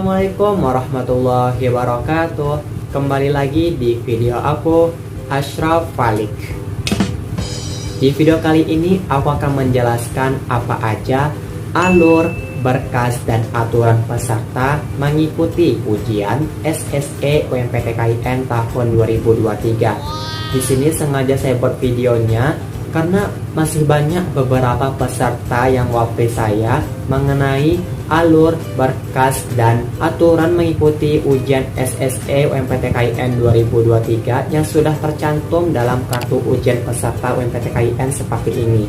Assalamualaikum warahmatullahi wabarakatuh. Kembali lagi di video aku, Ashraf Falik. Di video kali ini aku akan menjelaskan apa aja alur, berkas, dan aturan peserta mengikuti ujian SSE UMPTKIN tahun 2023. Di sini sengaja saya buat videonya karena masih banyak beberapa peserta yang wapri saya mengenai alur, berkas, dan aturan mengikuti ujian SSE UMPTKIN 2023 yang sudah tercantum dalam kartu ujian peserta UMPTKIN seperti ini.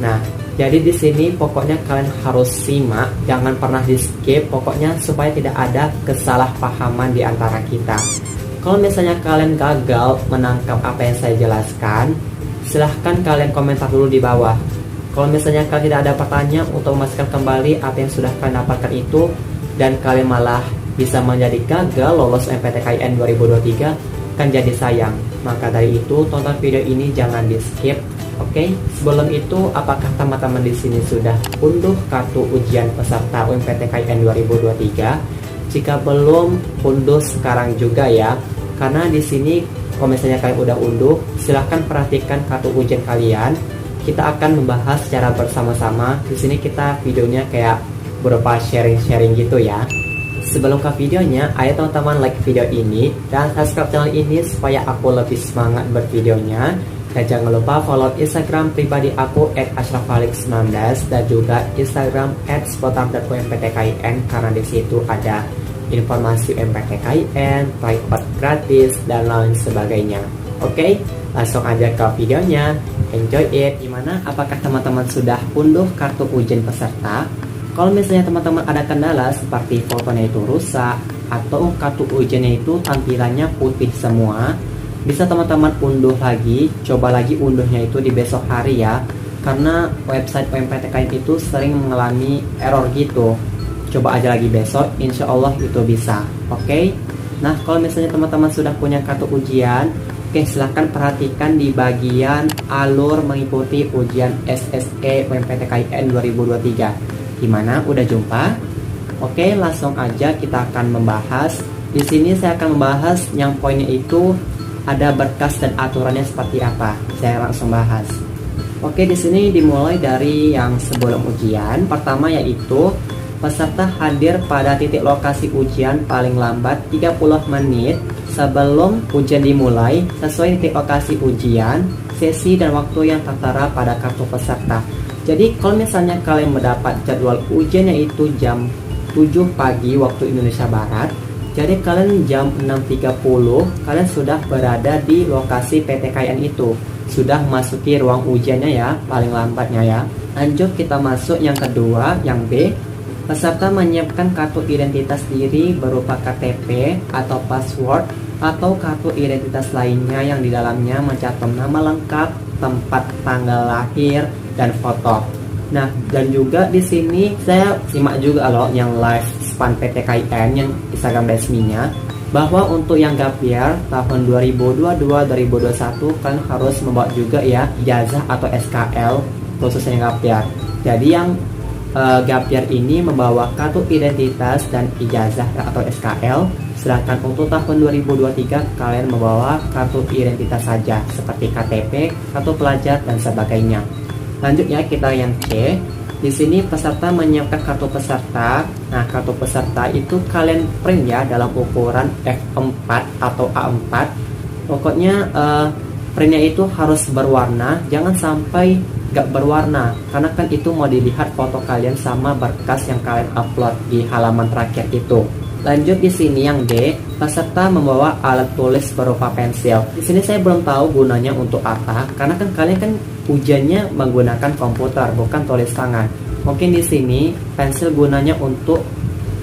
Nah, jadi di sini pokoknya kalian harus simak, jangan pernah di skip, pokoknya supaya tidak ada kesalahpahaman di antara kita. Kalau misalnya kalian gagal menangkap apa yang saya jelaskan, silahkan kalian komentar dulu di bawah. Kalau misalnya kalian tidak ada pertanyaan untuk memastikan kembali apa yang sudah kalian dapatkan itu, dan kalian malah bisa menjadi gagal lolos MPTKIN 2023, kan jadi sayang. Maka dari itu tonton video ini jangan di skip. Oke, sebelum itu apakah teman-teman di sini sudah unduh kartu ujian peserta UMPTKIN 2023? Jika belum, unduh sekarang juga ya. Karena di sini kalau misalnya kalian udah unduh, silahkan perhatikan kartu ujian kalian. Kita akan membahas secara bersama-sama. Di sini kita videonya kayak berupa sharing-sharing gitu ya. Sebelum ke videonya, ayo teman-teman like video ini dan subscribe channel ini supaya aku lebih semangat bervideonya. Dan jangan lupa follow Instagram pribadi aku @ashrafalik19 dan juga Instagram @spotam.umptkIN karena di situ ada informasi MPTKIN, private gratis, dan lain sebagainya. Oke, langsung aja ke videonya. Enjoy it. Gimana? Apakah teman-teman sudah unduh kartu ujian peserta? Kalau misalnya teman-teman ada kendala seperti fotonya itu rusak atau kartu ujiannya itu tampilannya putih semua, bisa teman-teman unduh lagi. Coba lagi unduhnya itu di besok hari ya, karena website UMPTKIN itu sering mengalami error gitu. Coba aja lagi besok, insya Allah itu bisa. Oke. Nah, kalau misalnya teman-teman sudah punya kartu ujian, oke, silahkan perhatikan di bagian alur mengikuti ujian SSE UMPTKIN 2023. Gimana? Udah jumpa? Oke, langsung aja kita akan membahas. Di sini saya akan membahas yang poinnya itu ada berkas dan aturannya seperti apa. Saya langsung bahas. Oke, di sini dimulai dari yang sebelum ujian. Pertama yaitu peserta hadir pada titik lokasi ujian paling lambat 30 menit sebelum ujian dimulai sesuai titik lokasi ujian, sesi, dan waktu yang tertera pada kartu peserta. Jadi kalau misalnya kalian mendapat jadwal ujiannya itu jam 7 pagi waktu Indonesia Barat, jadi kalian jam 6.30 kalian sudah berada di lokasi PTKIN itu, sudah memasuki ruang ujiannya ya, paling lambatnya ya. Lanjut kita masuk yang kedua, yang B. Peserta menyiapkan kartu identitas diri berupa KTP atau password atau kartu identitas lainnya yang di dalamnya mencantum nama lengkap, tempat tanggal lahir, dan foto. Nah, dan juga di sini saya simak juga loh yang live span PTKIN yang Instagram resminya, bahwa untuk yang gap year tahun 2022-2021 kan harus membawa juga ya ijazah atau SKL khususnya gap year. Jadi yang gap year ini membawa kartu identitas dan ijazah atau SKL, sedangkan untuk tahun 2023 kalian membawa kartu identitas saja seperti KTP, kartu pelajar, dan sebagainya. Lanjut ya, kita yang C. Di sini peserta menyiapkan kartu peserta. Nah, kartu peserta itu kalian print ya dalam ukuran F4 atau A4. Pokoknya printnya itu harus berwarna, jangan sampai gak berwarna, karena kan itu mau dilihat foto kalian sama berkas yang kalian upload di halaman terakhir itu. Lanjut di sini yang D, peserta membawa alat tulis berupa pensil. Di sini saya belum tahu gunanya untuk apa, karena kan kalian kan ujiannya menggunakan komputer bukan tulis tangan. Mungkin di sini pensil gunanya untuk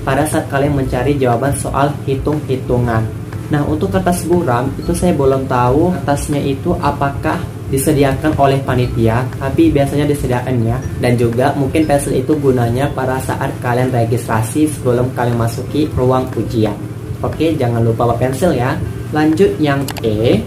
pada saat kalian mencari jawaban soal hitung-hitungan. Nah, untuk kertas buram itu saya belum tahu kertasnya itu apakah disediakan oleh panitia, tapi biasanya disediakan ya. Dan juga mungkin pensil itu gunanya pada saat kalian registrasi sebelum kalian masuki ruang ujian. Oke, jangan lupa bawa pensil ya. Lanjut yang E.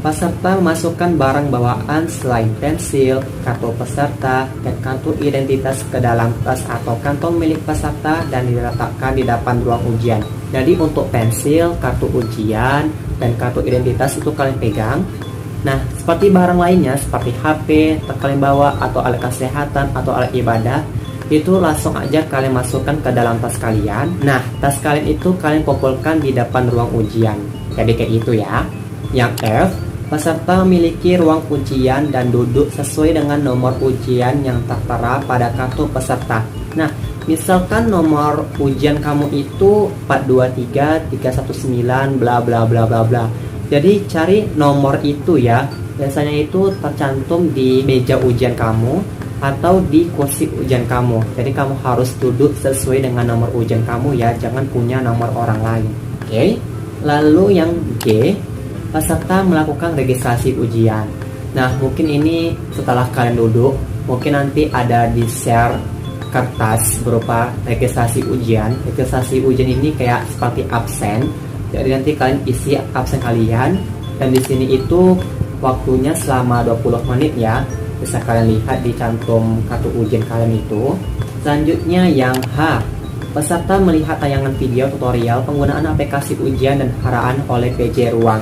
Peserta memasukkan barang bawaan selain pensil, kartu peserta, dan kartu identitas ke dalam tas atau kantong milik peserta dan diletakkan di depan ruang ujian. Jadi untuk pensil, kartu ujian, dan kartu identitas itu kalian pegang. Nah, seperti barang lainnya seperti HP, kalian bawa atau alat kesehatan atau alat ibadah, itu langsung aja kalian masukkan ke dalam tas kalian. Nah, tas kalian itu kalian kumpulkan di depan ruang ujian. Jadi kayak itu ya. Yang F, peserta memiliki ruang ujian dan duduk sesuai dengan nomor ujian yang tertera pada kartu peserta. Nah, misalkan nomor ujian kamu itu 423 319 bla bla bla bla bla. Jadi cari nomor itu ya. Biasanya itu tercantum di meja ujian kamu atau di kursi ujian kamu. Jadi kamu harus duduk sesuai dengan nomor ujian kamu ya, jangan punya nomor orang lain. Oke. Lalu yang G, peserta melakukan registrasi ujian. Nah, mungkin ini setelah kalian duduk, mungkin nanti ada di share kertas berupa registrasi ujian. Registrasi ujian ini kayak seperti absen. Jadi nanti kalian isi absen kalian, dan di sini itu waktunya selama 20 menit ya. Bisa kalian lihat di cantum kartu ujian kalian itu. Selanjutnya yang H, peserta melihat tayangan video tutorial penggunaan aplikasi ujian dan haraan oleh PJ Ruang.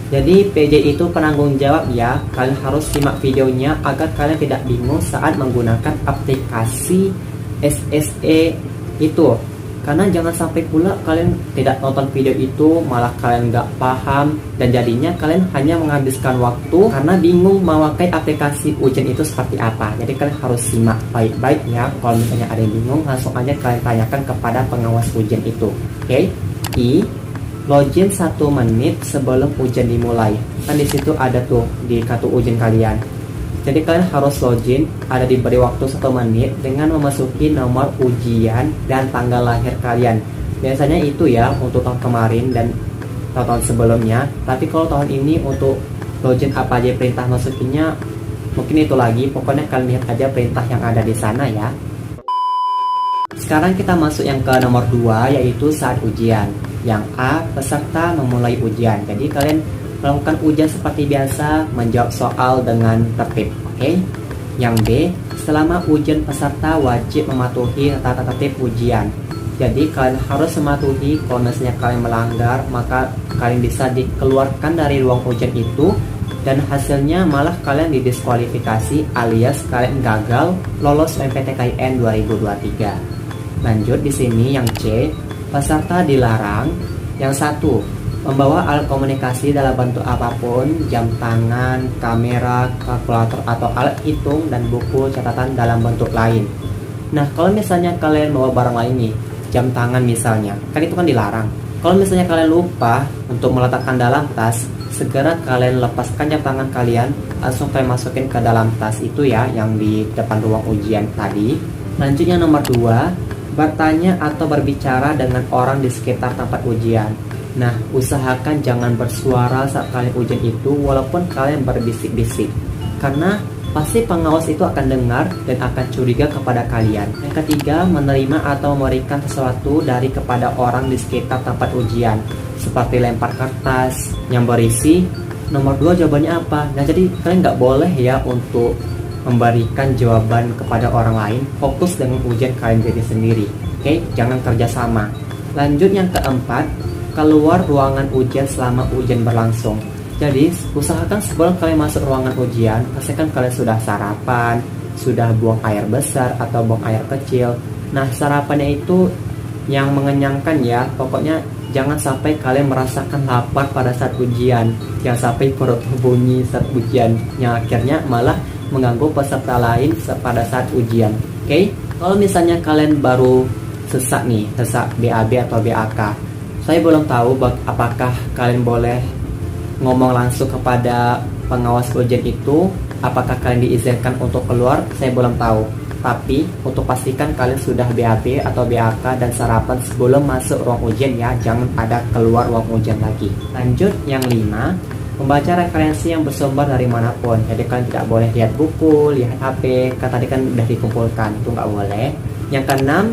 Jadi PJ itu penanggung jawab ya, kalian harus simak videonya agar kalian tidak bingung saat menggunakan aplikasi SSE itu. Karena jangan sampai pula kalian tidak nonton video itu, malah kalian nggak paham, dan jadinya kalian hanya menghabiskan waktu karena bingung memakai aplikasi ujian itu seperti apa. Jadi kalian harus simak baik-baik ya. Kalau misalnya ada yang bingung, langsung aja kalian tanyakan kepada pengawas ujian itu. Oke? I, login 1 menit sebelum ujian dimulai. Kan di situ ada tuh di kartu ujian kalian. Jadi kalian harus login, ada diberi waktu 1 menit dengan memasuki nomor ujian dan tanggal lahir kalian. Biasanya itu ya untuk tahun kemarin dan tahun sebelumnya. Tapi kalau tahun ini untuk login apa aja perintah masukinya, mungkin itu lagi. Pokoknya kalian lihat aja perintah yang ada di sana ya. Sekarang kita masuk yang ke nomor 2, yaitu saat ujian. Yang A, peserta memulai ujian. Jadi kalian melakukan ujian seperti biasa, menjawab soal dengan tertib. Oke? Yang B, selama ujian peserta wajib mematuhi tata tertib ujian. Jadi kalian harus mematuhi. Kalau misalnya kalian melanggar, maka kalian bisa dikeluarkan dari ruang ujian itu, dan hasilnya malah kalian didiskualifikasi alias kalian gagal lolos UMPTKIN 2023. Lanjut di sini yang C, peserta dilarang. Yang 1, membawa alat komunikasi dalam bentuk apapun, jam tangan, kamera, kalkulator atau alat hitung dan buku catatan dalam bentuk lain. Nah, kalau misalnya kalian bawa barang lain nih, jam tangan misalnya, kan itu kan dilarang. Kalau misalnya kalian lupa untuk meletakkan dalam tas, segera kalian lepaskan jam tangan kalian, langsung kalian masukin ke dalam tas itu ya, yang di depan ruang ujian tadi. Lanjutnya nomor 2, bertanya atau berbicara dengan orang di sekitar tempat ujian. Nah, usahakan jangan bersuara saat kalian ujian itu, walaupun kalian berbisik-bisik, karena pasti pengawas itu akan dengar dan akan curiga kepada kalian. Yang ketiga, menerima atau memberikan sesuatu dari kepada orang di sekitar tempat ujian, seperti lempar kertas yang berisi nomor 2 jawabannya apa. Nah, jadi kalian nggak boleh ya untuk memberikan jawaban kepada orang lain. Fokus dengan ujian kalian jadi sendiri. Oke, jangan kerjasama. Lanjut yang keempat, keluar ruangan ujian selama ujian berlangsung. Jadi usahakan sebelum kalian masuk ruangan ujian, pastikan kalian sudah sarapan, sudah buang air besar atau buang air kecil. Nah, sarapannya itu yang mengenyangkan ya. Pokoknya jangan sampai kalian merasakan lapar pada saat ujian. Jangan sampai perut bunyi saat ujian, yang akhirnya malah mengganggu peserta lain pada saat ujian. Oke? Kalau misalnya kalian baru sesak nih, sesak BAB atau BAK, saya belum tahu apakah kalian boleh ngomong langsung kepada pengawas ujian itu, apakah kalian diizinkan untuk keluar, saya belum tahu. Tapi untuk pastikan kalian sudah BAB atau BAK dan sarapan sebelum masuk ruang ujian ya, jangan ada keluar ruang ujian lagi. Lanjut yang 5, membaca referensi yang bersumber dari manapun. Jadi kalian tidak boleh lihat buku, lihat HP, kan tadi kan udah dikumpulkan, itu nggak boleh. Yang keenam,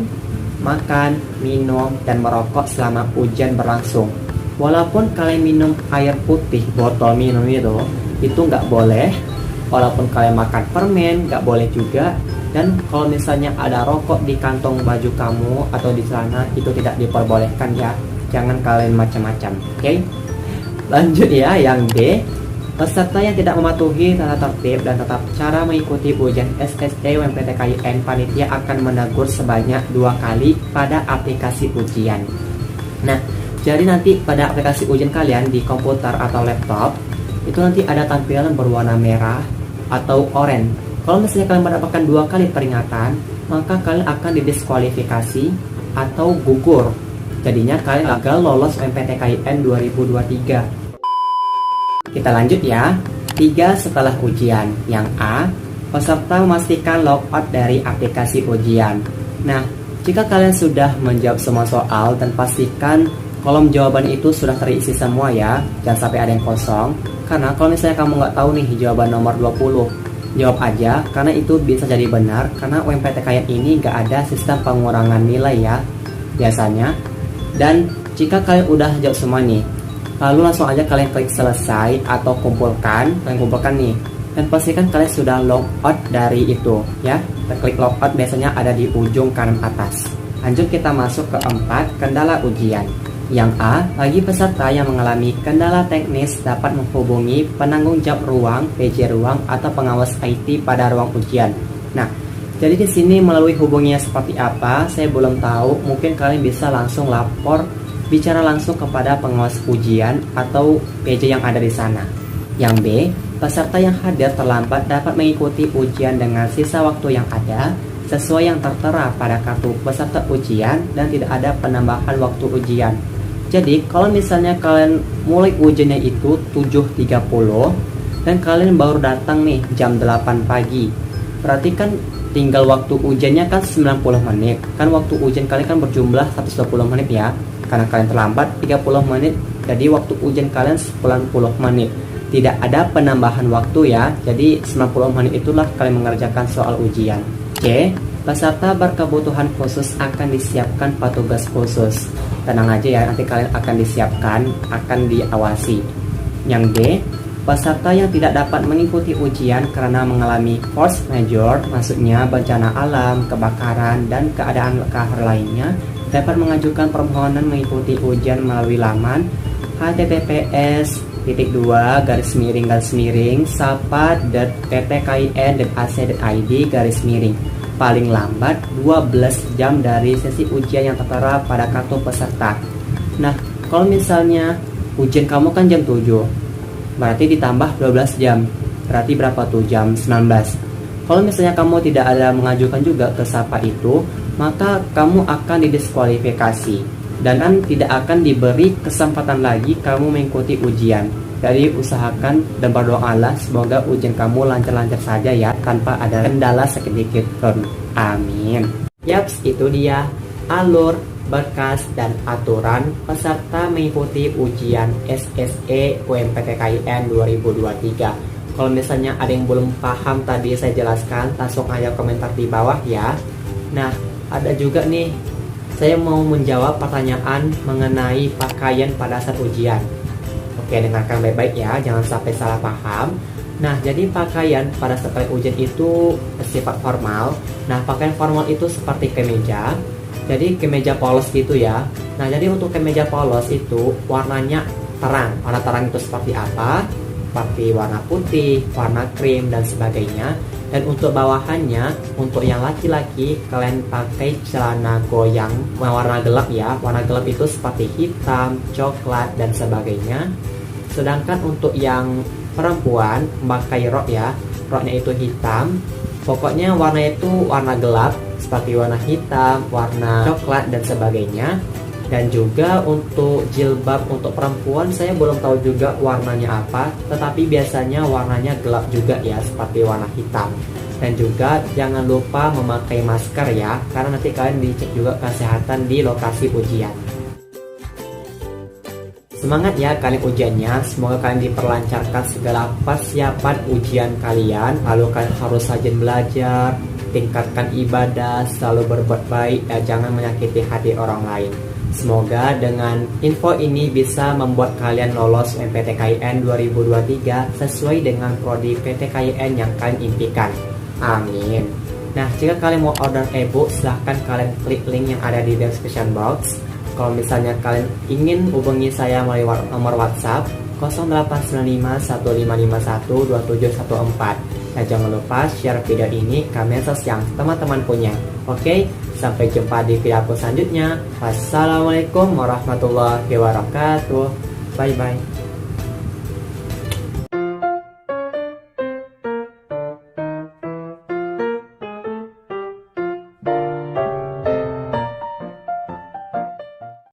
makan, minum, dan merokok selama ujian berlangsung. walaupun kalian minum air putih botol minum itu nggak boleh. Walaupun kalian makan permen nggak boleh juga. Dan kalau misalnya ada rokok di kantong baju kamu atau di sana, itu tidak diperbolehkan ya. Jangan kalian macam-macam, oke? Lanjut ya, yang D. Peserta yang tidak mematuhi tata tertib dan tetap cara mengikuti ujian SSE UMPTKIN, panitia akan menegur sebanyak 2 kali pada aplikasi ujian. Nah, jadi nanti pada aplikasi ujian kalian di komputer atau laptop, itu nanti ada tampilan berwarna merah atau oranye. Kalau misalnya kalian mendapatkan 2 kali peringatan, maka kalian akan didiskualifikasi atau gugur. Jadinya kalian gagal lolos UMPTKIN 2023. Kita lanjut ya. 3 setelah ujian. Yang A, peserta memastikan logout dari aplikasi ujian. Nah, jika kalian sudah menjawab semua soal dan pastikan kolom jawaban itu sudah terisi semua ya, jangan sampai ada yang kosong. Karena kalau misalnya kamu nggak tahu nih jawaban nomor 20, jawab aja, karena itu bisa jadi benar. Karena UMPTKIN ini nggak ada sistem pengurangan nilai ya, biasanya. Dan jika kalian udah jawab semua nih, lalu langsung aja kalian klik selesai atau kumpulkan, kalian kumpulkan nih, dan pastikan kalian sudah logout dari itu ya. Dan klik logout biasanya ada di ujung kanan atas. Lanjut kita masuk ke 4, kendala ujian. Yang A, bagi peserta yang mengalami kendala teknis dapat menghubungi penanggung jawab ruang, PJ ruang atau pengawas IT pada ruang ujian. Nah, jadi di sini melalui hubunginya seperti apa, saya belum tahu. Mungkin kalian bisa langsung lapor, bicara langsung kepada pengawas ujian atau PJ yang ada di sana. Yang B, peserta yang hadir terlambat dapat mengikuti ujian dengan sisa waktu yang ada sesuai yang tertera pada kartu peserta ujian dan tidak ada penambahan waktu ujian. Jadi kalau misalnya kalian mulai ujiannya itu 7.30 dan kalian baru datang nih jam 8 pagi, berarti kan tinggal waktu ujiannya kan 90 menit. Kan waktu ujian kalian kan berjumlah 120 menit ya. Karena kalian terlambat 30 menit, jadi waktu ujian kalian 90 menit. Tidak ada penambahan waktu ya. Jadi 90 menit itulah kalian mengerjakan soal ujian. C, peserta berkebutuhan khusus akan disiapkan petugas khusus. Tenang aja ya, nanti kalian akan disiapkan, akan diawasi. Yang D, peserta yang tidak dapat mengikuti ujian karena mengalami force majeure, maksudnya bencana alam, kebakaran, dan keadaan kahar lainnya, dapat mengajukan permohonan mengikuti ujian melalui laman https://sapa.ppkin.ac.id/ paling lambat 12 jam dari sesi ujian yang tertera pada kartu peserta. Nah, kalau misalnya ujian kamu kan jam 7, berarti ditambah 12 jam, berarti berapa tuh? Jam 19. Kalau misalnya kamu tidak ada mengajukan juga ke SAPA itu, maka kamu akan didiskualifikasi dan kan tidak akan diberi kesempatan lagi kamu mengikuti ujian. Jadi usahakan dan berdoalah semoga ujian kamu lancar-lancar saja ya, tanpa ada kendala sedikit pun. Amin. Yaps, itu dia alur, berkas, dan aturan peserta mengikuti ujian SSE UMPTKIN 2023. Kalau misalnya ada yang belum paham tadi saya jelaskan, langsung aja komentar di bawah ya. Nah, ada juga nih, saya mau menjawab pertanyaan mengenai pakaian pada saat ujian. Oke, dengarkan baik-baik ya, jangan sampai salah paham. Nah, jadi pakaian pada saat ujian itu bersifat formal. Nah, pakaian formal itu seperti kemeja. Jadi kemeja polos gitu ya. Nah, jadi untuk kemeja polos itu warnanya terang. Warna terang itu seperti apa? Seperti warna putih, warna krim, dan sebagainya. Dan untuk bawahannya, untuk yang laki-laki, kalian pakai celana goyang warna gelap ya. Warna gelap itu seperti hitam, coklat, dan sebagainya. Sedangkan untuk yang perempuan memakai rok ya, roknya itu hitam. Pokoknya warna itu warna gelap, seperti warna hitam, warna coklat, dan sebagainya. Dan juga untuk jilbab untuk perempuan saya belum tahu juga warnanya apa, tetapi biasanya warnanya gelap juga ya, seperti warna hitam. Dan juga jangan lupa memakai masker ya, karena nanti kalian dicek juga kesehatan di lokasi ujian. Semangat ya kalian ujiannya, semoga kalian diperlancarkan segala persiapan ujian kalian. Lalu kalian harus rajin belajar, tingkatkan ibadah, selalu berbuat baik, dan jangan menyakiti hati orang lain. Semoga dengan info ini bisa membuat kalian lolos UMPTKIN 2023 sesuai dengan prodi PTKIN yang kalian impikan. Amin. Nah, jika kalian mau order ebook, silahkan kalian klik link yang ada di description box. Kalau misalnya kalian ingin hubungi saya melalui nomor WhatsApp 0895-1551-2714. Dan jangan lupa share video ini ke medsos yang teman-teman punya. Oke, sampai jumpa di video aku selanjutnya. Wassalamualaikum warahmatullahi wabarakatuh. Bye bye.